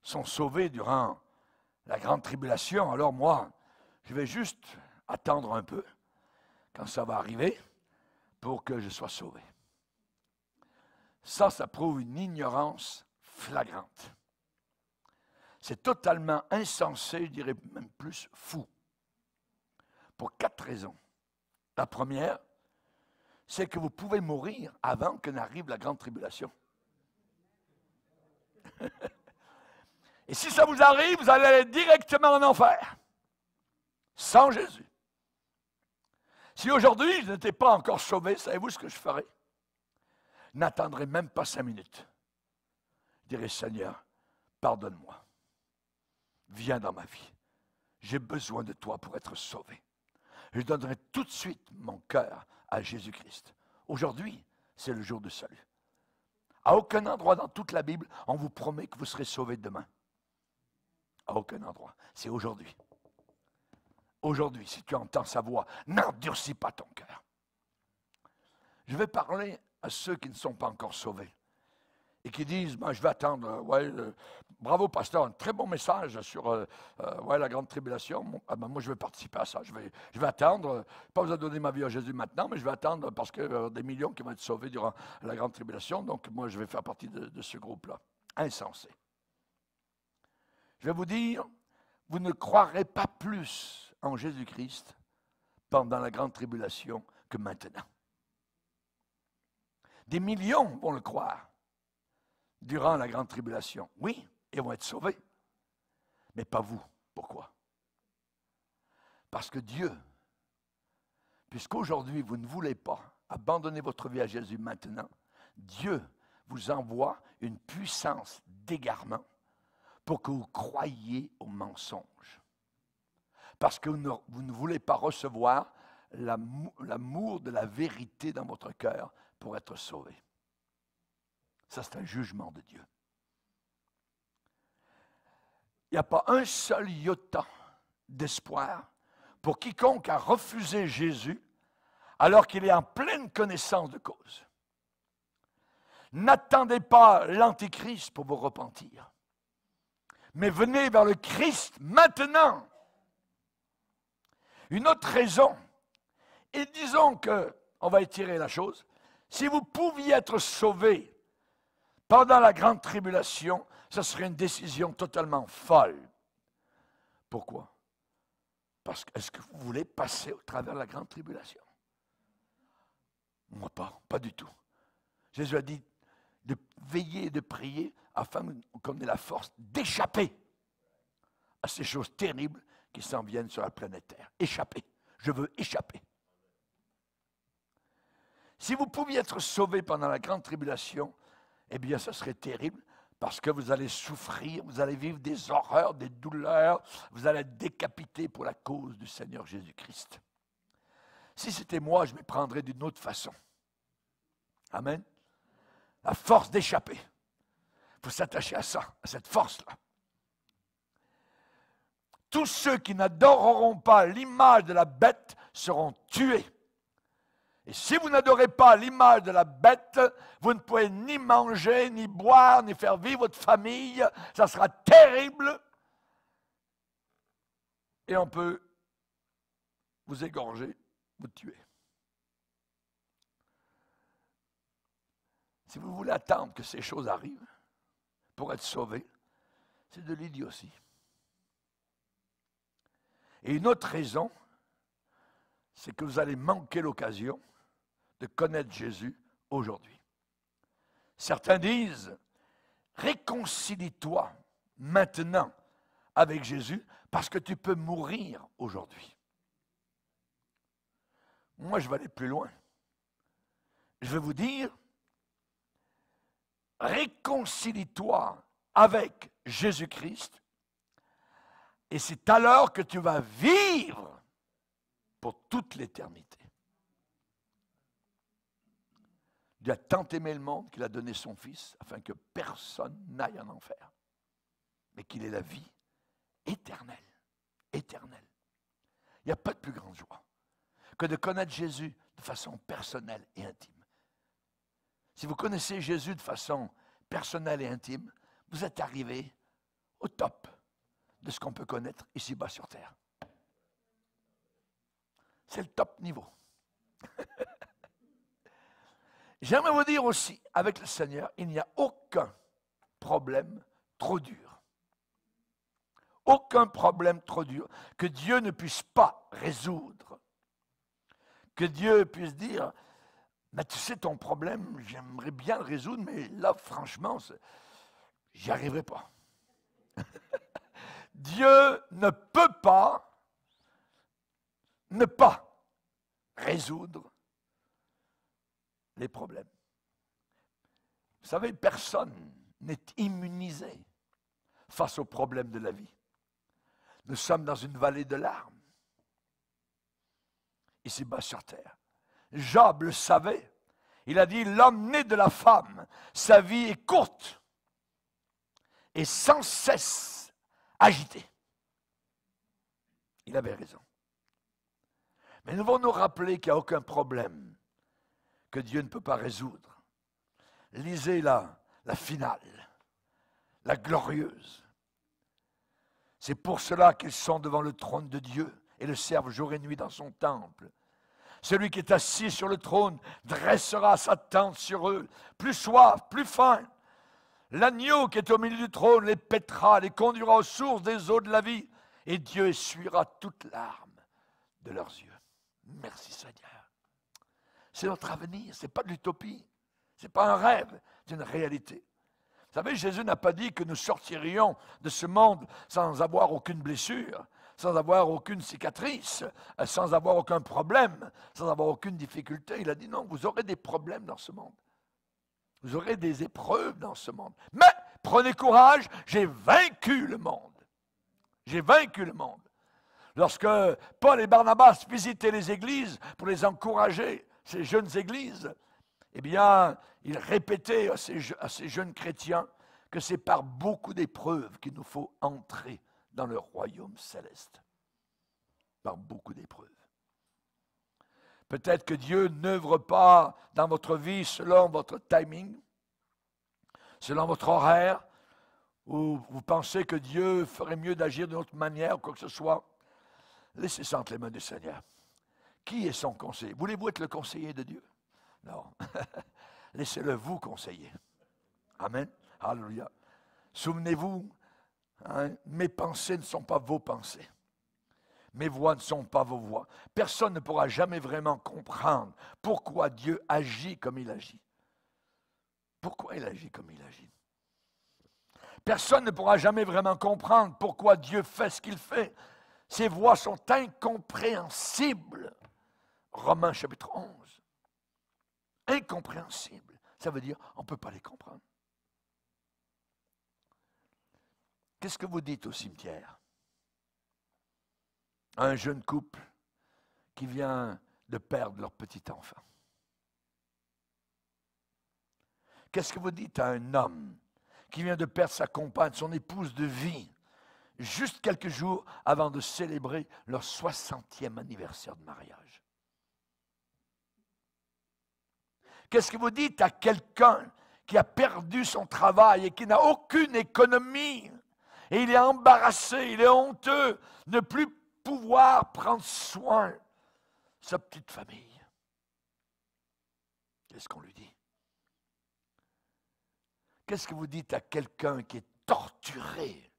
sont sauvés durant la grande tribulation, alors moi, je vais juste attendre un peu quand ça va arriver pour que je sois sauvé. Ça prouve une ignorance flagrante. C'est totalement insensé, je dirais même plus fou. Pour 4 raisons. La première, c'est que vous pouvez mourir avant que n'arrive la grande tribulation. Et si ça vous arrive, vous allez aller directement en enfer. Sans Jésus. Si aujourd'hui je n'étais pas encore sauvé, savez-vous ce que je ferais? Je n'attendrai même pas 5 minutes. Je dirais, Seigneur, pardonne-moi. Viens dans ma vie. J'ai besoin de toi pour être sauvé. Je donnerai tout de suite mon cœur à Jésus-Christ. Aujourd'hui, c'est le jour du salut. À aucun endroit dans toute la Bible, on vous promet que vous serez sauvés demain. À aucun endroit. C'est aujourd'hui. Aujourd'hui, si tu entends sa voix, n'endurcis pas ton cœur. Je vais parler à ceux qui ne sont pas encore sauvés et qui disent, je vais attendre, bravo pasteur, un très bon message sur la grande tribulation. Moi, je vais participer à ça, je vais attendre, pas besoin de donner ma vie à Jésus maintenant, mais je vais attendre parce qu'il y a des millions qui vont être sauvés durant la grande tribulation, donc moi, je vais faire partie de ce groupe-là. Insensé. Je vais vous dire, vous ne croirez pas plus en Jésus-Christ pendant la grande tribulation que maintenant. Des millions vont le croire durant la grande tribulation. Oui, ils vont être sauvés, mais pas vous. Pourquoi? Parce que Dieu, puisqu'aujourd'hui vous ne voulez pas abandonner votre vie à Jésus maintenant, Dieu vous envoie une puissance d'égarement pour que vous croyiez au mensonge. Parce que vous ne voulez pas recevoir l'amour de la vérité dans votre cœur pour être sauvé. Ça, c'est un jugement de Dieu. Il n'y a pas un seul iota d'espoir pour quiconque a refusé Jésus alors qu'il est en pleine connaissance de cause. N'attendez pas l'Antichrist pour vous repentir, mais venez vers le Christ maintenant. Une autre raison, et disons qu'on va étirer la chose, si vous pouviez être sauvé pendant la grande tribulation, ce serait une décision totalement folle. Pourquoi? Parce que, est-ce que vous voulez passer au travers de la grande tribulation? Moi pas du tout. Jésus a dit de veiller et de prier afin qu'on ait la force d'échapper à ces choses terribles qui s'en viennent sur la planète Terre. Échapper. Je veux échapper. Si vous pouviez être sauvé pendant la grande tribulation, eh bien, ce serait terrible parce que vous allez souffrir, vous allez vivre des horreurs, des douleurs, vous allez être décapité pour la cause du Seigneur Jésus-Christ. Si c'était moi, je me prendrais d'une autre façon. Amen. La force d'échapper. Il faut s'attacher à ça, à cette force-là. Tous ceux qui n'adoreront pas l'image de la bête seront tués. Et si vous n'adorez pas l'image de la bête, vous ne pouvez ni manger, ni boire, ni faire vivre votre famille. Ça sera terrible. et on peut vous égorger, vous tuer. Si vous voulez attendre que ces choses arrivent pour être sauvé, c'est de l'idiotie. Et une autre raison, c'est que vous allez manquer l'occasion de connaître Jésus aujourd'hui. Certains disent, réconcilie-toi maintenant avec Jésus parce que tu peux mourir aujourd'hui. Moi, je vais aller plus loin. Je vais vous dire, réconcilie-toi avec Jésus-Christ et c'est alors que tu vas vivre pour toute l'éternité. Dieu a tant aimé le monde qu'il a donné son Fils afin que personne n'aille en enfer, mais qu'il ait la vie éternelle. Éternelle. Il n'y a pas de plus grande joie que de connaître Jésus de façon personnelle et intime. Si vous connaissez Jésus de façon personnelle et intime, vous êtes arrivé au top de ce qu'on peut connaître ici-bas sur terre. C'est le top niveau. J'aimerais vous dire aussi, avec le Seigneur, il n'y a aucun problème trop dur. Aucun problème trop dur que Dieu ne puisse pas résoudre. Que Dieu puisse dire, mais tu sais ton problème, j'aimerais bien le résoudre, mais là, franchement, j'y arriverai pas. Dieu ne peut pas ne pas résoudre les problèmes. Vous savez, personne n'est immunisé face aux problèmes de la vie. Nous sommes dans une vallée de larmes, ici-bas sur terre. Job le savait. Il a dit, l'homme né de la femme, sa vie est courte et sans cesse agitée. Il avait raison. Mais nous devons nous rappeler qu'il n'y a aucun problème que Dieu ne peut pas résoudre. Lisez la finale, la glorieuse. C'est pour cela qu'ils sont devant le trône de Dieu et le servent jour et nuit dans son temple. Celui qui est assis sur le trône dressera sa tente sur eux, plus soif, plus faim. L'agneau qui est au milieu du trône les paîtra, les conduira aux sources des eaux de la vie, et Dieu essuiera toute larme de leurs yeux. Merci Seigneur. C'est notre avenir, ce n'est pas de l'utopie, ce n'est pas un rêve, c'est une réalité. Vous savez, Jésus n'a pas dit que nous sortirions de ce monde sans avoir aucune blessure, sans avoir aucune cicatrice, sans avoir aucun problème, sans avoir aucune difficulté. Il a dit non, vous aurez des problèmes dans ce monde. Vous aurez des épreuves dans ce monde. Mais prenez courage, j'ai vaincu le monde. J'ai vaincu le monde. Lorsque Paul et Barnabas visitaient les églises pour les encourager, ces jeunes églises, eh bien, ils répétaient à ces jeunes chrétiens que c'est par beaucoup d'épreuves qu'il nous faut entrer dans le royaume céleste. Par beaucoup d'épreuves. Peut-être que Dieu n'œuvre pas dans votre vie selon votre timing, selon votre horaire, ou vous pensez que Dieu ferait mieux d'agir d'une autre manière, ou quoi que ce soit. Laissez ça entre les mains du Seigneur. Qui est son conseiller? Voulez-vous être le conseiller de Dieu? Non. Laissez-le vous conseiller. Amen. Alléluia. Souvenez-vous, hein, mes pensées ne sont pas vos pensées. Mes voix ne sont pas vos voix. Personne ne pourra jamais vraiment comprendre pourquoi Dieu agit comme il agit. Pourquoi il agit comme il agit. Personne ne pourra jamais vraiment comprendre pourquoi Dieu fait ce qu'il fait. Ses voix sont incompréhensibles. Romains chapitre 11. Incompréhensibles. Ça veut dire on ne peut pas les comprendre. Qu'est-ce que vous dites au cimetière? Un jeune couple qui vient de perdre leur petit enfant. Qu'est-ce que vous dites à un homme qui vient de perdre sa compagne, son épouse de vie, juste quelques jours avant de célébrer leur 60e anniversaire de mariage? Qu'est-ce que vous dites à quelqu'un qui a perdu son travail et qui n'a aucune économie, et il est embarrassé, il est honteux, ne plus pouvoir prendre soin de sa petite famille. Qu'est-ce qu'on lui dit? Qu'est-ce que vous dites à quelqu'un qui est torturé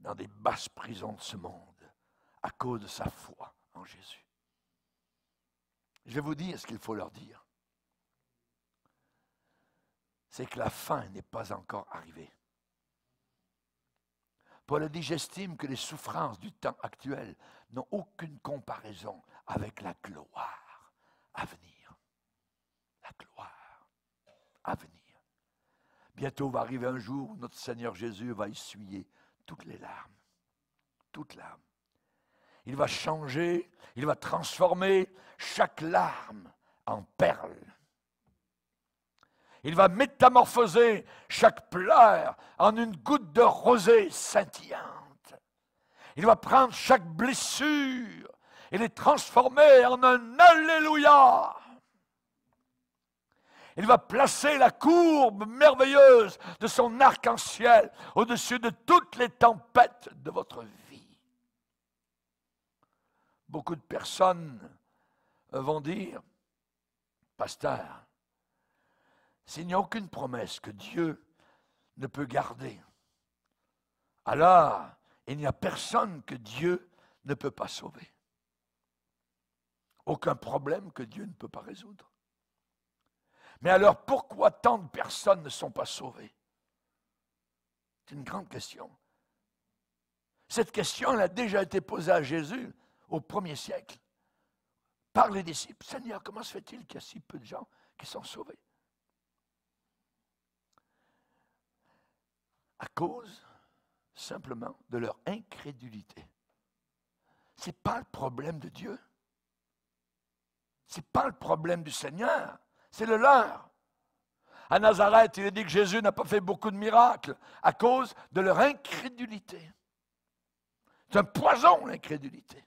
dans des basses prisons de ce monde à cause de sa foi en Jésus? Je vais vous dire ce qu'il faut leur dire. C'est que la fin n'est pas encore arrivée. Paul a dit, j'estime que les souffrances du temps actuel n'ont aucune comparaison avec la gloire à venir. La gloire à venir. Bientôt va arriver un jour où notre Seigneur Jésus va essuyer toutes les larmes. Toutes larmes. Il va changer, il va transformer chaque larme en perle. Il va métamorphoser chaque pleur en une goutte de rosée scintillante. Il va prendre chaque blessure et les transformer en un Alléluia. Il va placer la courbe merveilleuse de son arc-en-ciel au-dessus de toutes les tempêtes de votre vie. Beaucoup de personnes vont dire, pasteur, s'il n'y a aucune promesse que Dieu ne peut garder, alors il n'y a personne que Dieu ne peut pas sauver. Aucun problème que Dieu ne peut pas résoudre. Mais alors pourquoi tant de personnes ne sont pas sauvées? C'est une grande question. Cette question elle a déjà été posée à Jésus au 1er siècle par les disciples. Seigneur, comment se fait-il qu'il y a si peu de gens qui sont sauvés? À cause, simplement, de leur incrédulité. Ce n'est pas le problème de Dieu. Ce n'est pas le problème du Seigneur. C'est le leur. À Nazareth, il est dit que Jésus n'a pas fait beaucoup de miracles à cause de leur incrédulité. C'est un poison, l'incrédulité.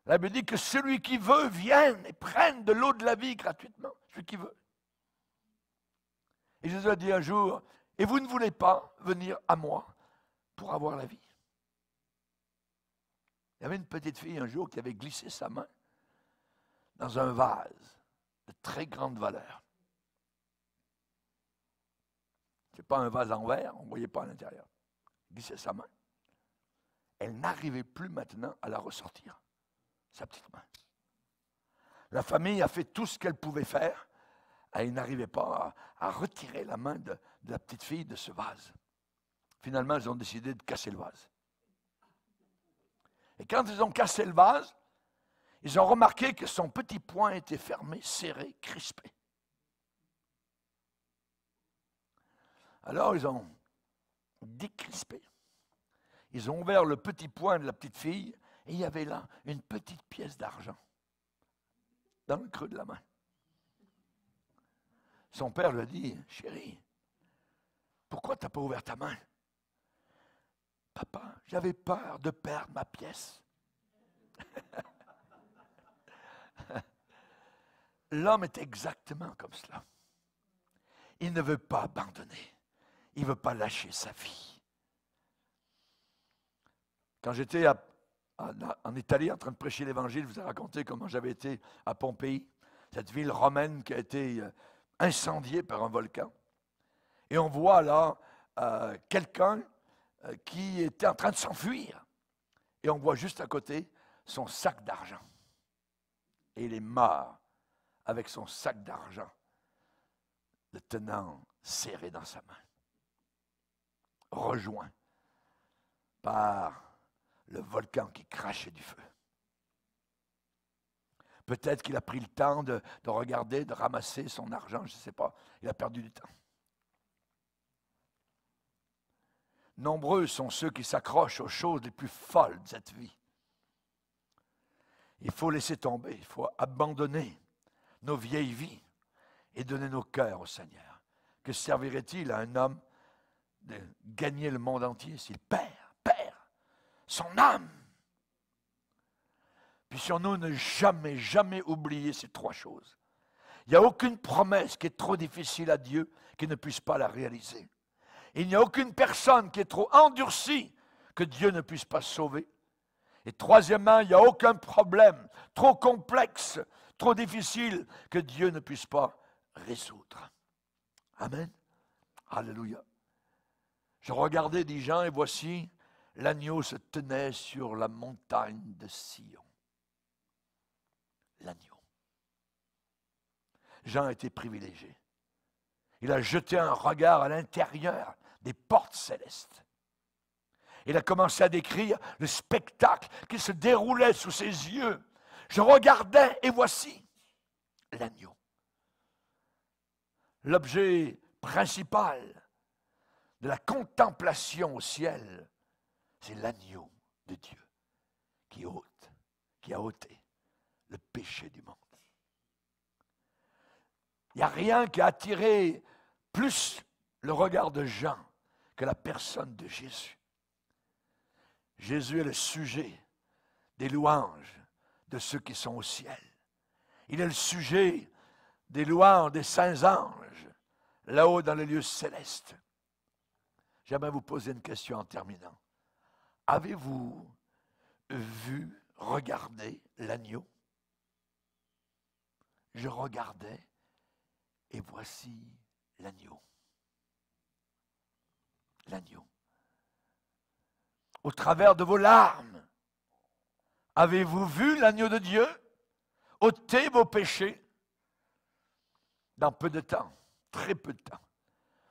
La Bible dit que celui qui veut vienne et prenne de l'eau de la vie gratuitement. Celui qui veut. Et Jésus a dit un jour, et vous ne voulez pas venir à moi pour avoir la vie. Il y avait une petite fille un jour qui avait glissé sa main dans un vase de très grande valeur. Ce n'est pas un vase en verre, on ne voyait pas à l'intérieur. Elle glissait sa main. Elle n'arrivait plus maintenant à la ressortir, sa petite main. La famille a fait tout ce qu'elle pouvait faire. Elle n'arrivait pas à retirer la main de la petite fille de ce vase. Finalement, ils ont décidé de casser le vase. Et quand ils ont cassé le vase, ils ont remarqué que son petit poing était fermé, serré, crispé. Alors, ils ont décrispé. Ils ont ouvert le petit poing de la petite fille et il y avait là une petite pièce d'argent dans le creux de la main. Son père lui a dit, chérie, pourquoi tu n'as pas ouvert ta main? Papa, j'avais peur de perdre ma pièce. L'homme est exactement comme cela. Il ne veut pas abandonner. Il ne veut pas lâcher sa vie. Quand j'étais en Italie en train de prêcher l'Évangile, je vous ai raconté comment j'avais été à Pompéi, cette ville romaine qui a été incendiée par un volcan. Et on voit là quelqu'un qui était en train de s'enfuir. Et on voit juste à côté son sac d'argent. Et il est mort avec son sac d'argent, le tenant serré dans sa main. Rejoint par le volcan qui crachait du feu. Peut-être qu'il a pris le temps de regarder, de ramasser son argent, je ne sais pas. Il a perdu du temps. Nombreux sont ceux qui s'accrochent aux choses les plus folles de cette vie. Il faut laisser tomber, il faut abandonner nos vieilles vies et donner nos cœurs au Seigneur. Que servirait-il à un homme de gagner le monde entier s'il perd son âme? Puissions-nous ne jamais, jamais oublier ces trois choses. Il n'y a aucune promesse qui est trop difficile à Dieu qui ne puisse pas la réaliser. Il n'y a aucune personne qui est trop endurcie que Dieu ne puisse pas sauver. Et troisièmement, il n'y a aucun problème trop complexe, trop difficile que Dieu ne puisse pas résoudre. Amen. Alléluia. Je regardais, dit Jean, et voici, l'agneau se tenait sur la montagne de Sion. L'agneau. Jean était privilégié. Il a jeté un regard à l'intérieur des portes célestes. Il a commencé à décrire le spectacle qui se déroulait sous ses yeux. Je regardais et voici l'agneau. L'objet principal de la contemplation au ciel, c'est l'agneau de Dieu qui a ôté le péché du monde. Il n'y a rien qui a attiré plus le regard de Jean que la personne de Jésus. Jésus est le sujet des louanges de ceux qui sont au ciel. Il est le sujet des louanges des saints anges, là-haut dans les lieux célestes. J'aimerais vous poser une question en terminant. Avez-vous vu, regardé l'agneau? Je regardais et voici l'agneau. L'agneau. Au travers de vos larmes, avez-vous vu l'agneau de Dieu ôter vos péchés? Dans peu de temps, très peu de temps,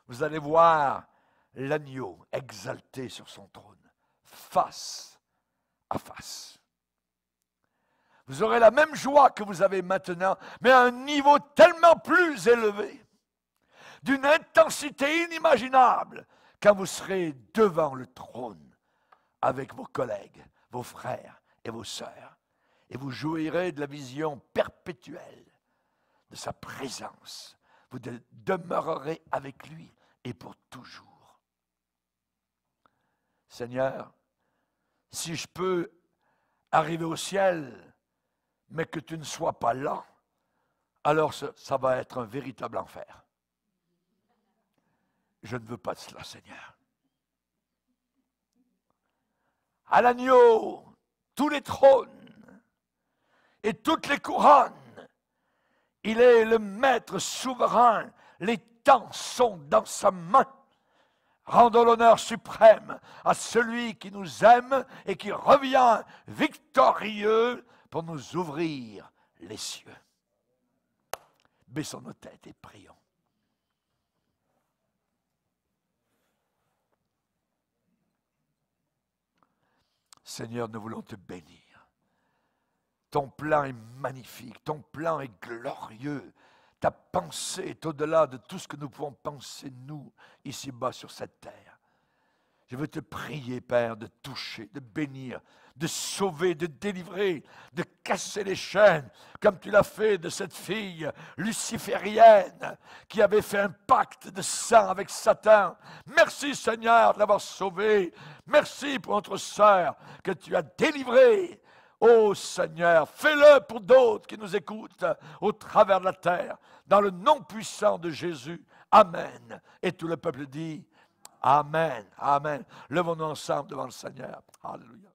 vous allez voir l'agneau exalté sur son trône, face à face. Vous aurez la même joie que vous avez maintenant, mais à un niveau tellement plus élevé, d'une intensité inimaginable, quand vous serez devant le trône avec vos collègues, vos frères et vos sœurs, et vous jouirez de la vision perpétuelle de sa présence. Vous demeurerez avec lui et pour toujours. Seigneur, si je peux arriver au ciel, mais que tu ne sois pas là, alors ça va être un véritable enfer. Je ne veux pas de cela, Seigneur. À l'agneau, tous les trônes et toutes les couronnes, il est le maître souverain, les temps sont dans sa main. Rendons l'honneur suprême à celui qui nous aime et qui revient victorieux pour nous ouvrir les cieux. Baissons nos têtes et prions. Seigneur, nous voulons te bénir. Ton plan est magnifique, ton plan est glorieux. Ta pensée est au-delà de tout ce que nous pouvons penser, nous, ici-bas sur cette terre. Je veux te prier, Père, de toucher, de bénir, de sauver, de délivrer, de casser les chaînes, comme tu l'as fait de cette fille luciférienne qui avait fait un pacte de sang avec Satan. Merci, Seigneur, de l'avoir sauvée. Merci pour notre sœur que tu as délivrée. Oh Seigneur, fais-le pour d'autres qui nous écoutent au travers de la terre, dans le nom puissant de Jésus. Amen. Et tout le peuple dit Amen. Amen. Levons-nous ensemble devant le Seigneur. Alléluia.